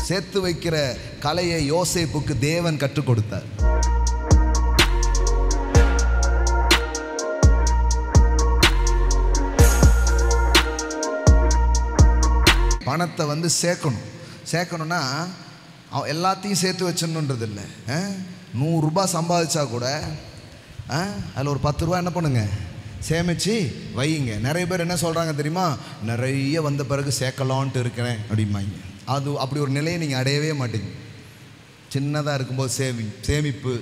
சேர்த்து வைக்கிற கலையை யோசேப்புக்கு தேவன் கற்றுக் கொடுத்தார். பணத்தை சேர்க்கணும்னா எல்லாத்தையும் சேர்த்து வச்சிடணுன்றது இல்லை. 100 ரூபாய் சம்பாதிச்சா கூட அதில் ஒரு 10 ரூபா என்ன பண்ணுங்க, சேமித்து வையுங்க. நிறைய பேர் என்ன சொல்கிறாங்க தெரியுமா, நிறைய வந்த பிறகு சேர்க்கலான்ட்டு இருக்கிறேன் அப்படிம்பாங்க. அது அப்படி ஒரு நிலையை நீங்கள் அடையவே மாட்டீங்க. சின்னதாக இருக்கும்போது சேமிப்பு,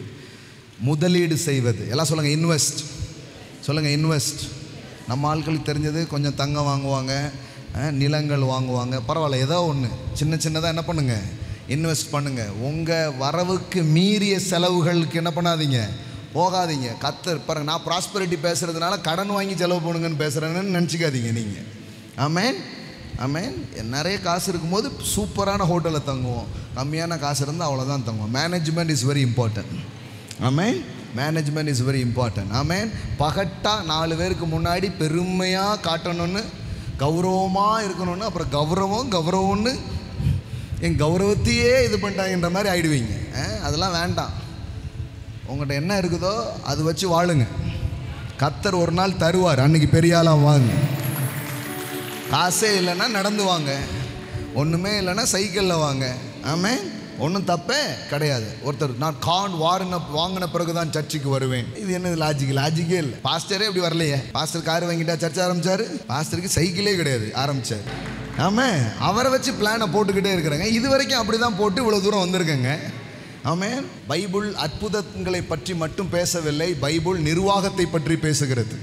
முதலீடு செய்வது. எல்லாம் சொல்லுங்கள் இன்வெஸ்ட், சொல்லுங்கள் இன்வெஸ்ட். நம்ம ஆட்களுக்கு தெரிஞ்சது கொஞ்சம் தங்கம் வாங்குவாங்க, நிலங்கள் வாங்குவாங்க, பரவாயில்ல, ஏதோ ஒன்று சின்னதாக என்ன பண்ணுங்கள், இன்வெஸ்ட் பண்ணுங்கள். உங்கள் வரவுக்கு மீறிய செலவுகளுக்கு என்ன பண்ணாதீங்க, போகாதீங்க. கர்த்தர் பாருங்கள், நான் ப்ராஸ்பரிட்டி பேசுகிறதுனால கடன் வாங்கி செலவு பண்ணுங்கன்னு பேசுகிறேன்னு நினச்சிக்காதீங்க நீங்கள். ஆமேன் ஆமேன். நிறைய காசு இருக்கும்போது சூப்பரான ஹோட்டலில் தங்குவோம், கம்மியான காசு இருந்தால் அவ்வளோதான் தங்குவோம். Management is very important. Amen, management is very important. Amen. பகட்டாக 4 பேருக்கு முன்னாடி பெருமையாக காட்டணும்னு, கௌரவமாக இருக்கணும்னு, அப்புறம் கௌரவம்னு என் கௌரவத்தையே இது பண்ணிட்டாங்கன்ற மாதிரி ஆயிடுவீங்க. அதெல்லாம் வேண்டாம். உங்கள்கிட்ட என்ன இருக்குதோ அது வச்சு வாழுங்க. கர்த்தர் ஒரு நாள் தருவார், அன்னைக்கு பெரிய ஆளாக வாங்க. காசே இல்லைன்னா நடந்து வாங்க, ஒன்றுமே இல்லைன்னா சைக்கிளில் வாங்க. ஆமாம், ஒன்றும் தப்பே கிடையாது. ஒருத்தர் நான் வாங்கின பிறகு தான் சர்ச்சுக்கு வருவேன், இது என்னது லாஜிக்கே இல்லை. பாஸ்டரே இப்படி வரலையே. பாஸ்டர் கார் வாங்கிட்டா சர்ச் ஆரம்பித்தார், பாஸ்டருக்கு சைக்கிளே கிடையாது, ஆரம்பித்தார். ஆமாம், அவரை வச்சு பிளானை போட்டுக்கிட்டே இருக்கிறாங்க. இது வரைக்கும் அப்படி தான் போட்டு இவ்வளோ தூரம் வந்திருக்கேங்க. ஆமென். பைபிள் அற்புதங்களை பற்றி மட்டும் பேசவில்லை, பைபிள் நிர்வாகத்தை பற்றி பேசுகிறது.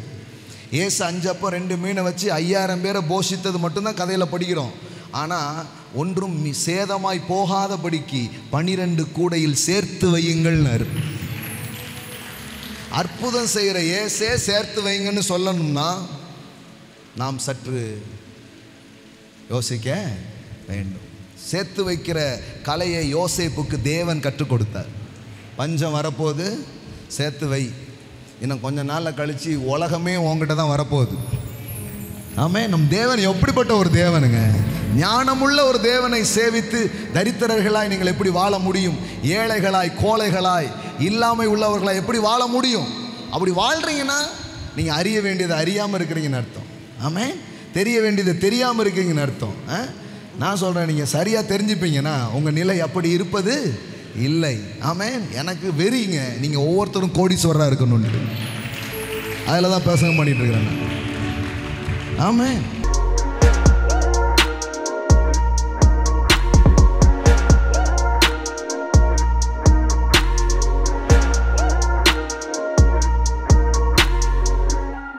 ஏசு 5 அப்பம் 2 மீனை வச்சு 5000 பேரை போஷித்தது மட்டும்தான் கதையில் படிக்கிறோம். ஆனால் ஒன்றும் சேதமாய் போகாதபடிக்கு 12 கூடையில் சேர்த்து வையுங்கள்னு. அற்புதம் செய்கிற ஏசே சேர்த்து வைங்கன்னு சொல்லணும்னா நாம் சற்று யோசிக்க வேண்டும். சேர்த்து வைக்கிற கலையை யோசேப்புக்கு தேவன் கற்றுக் கொடுத்தார். பஞ்சம் வரப்போகுது, சேர்த்து வை. இன்னும் கொஞ்ச நாளில் கழித்து உலகமே உங்ககிட்ட தான் வரப்போகுது. ஆமே, நம் தேவன் எப்படிப்பட்ட ஒரு தேவனுங்க. ஞானமுள்ள ஒரு தேவனை சேவித்து தரித்திரர்களாய் நீங்கள் எப்படி வாழ முடியும்? ஏழைகளாய், கோழைகளாய், இல்லாமை உள்ளவர்களாய் எப்படி வாழ முடியும்? அப்படி வாழ்கிறீங்கன்னா நீங்கள் அறிய வேண்டியதை அறியாமல் இருக்கிறீங்கன்னு அர்த்தம். ஆமே, தெரிய வேண்டியதை தெரியாமல் இருக்கீங்கன்னு அர்த்தம். நான் சொல்கிறேன், நீங்கள் சரியாக தெரிஞ்சுப்பீங்கன்னா உங்கள் நிலை அப்படி இருப்பது இல்லை. ஆமென். எனக்கு வெறிங்க, நீங்கள் ஒவ்வொருத்தரும் கோடீஸ்வரராக இருக்கணும்னு. அதில் தான் பேச பண்ணிகிட்டு இருக்கிறேன். ஆமென்.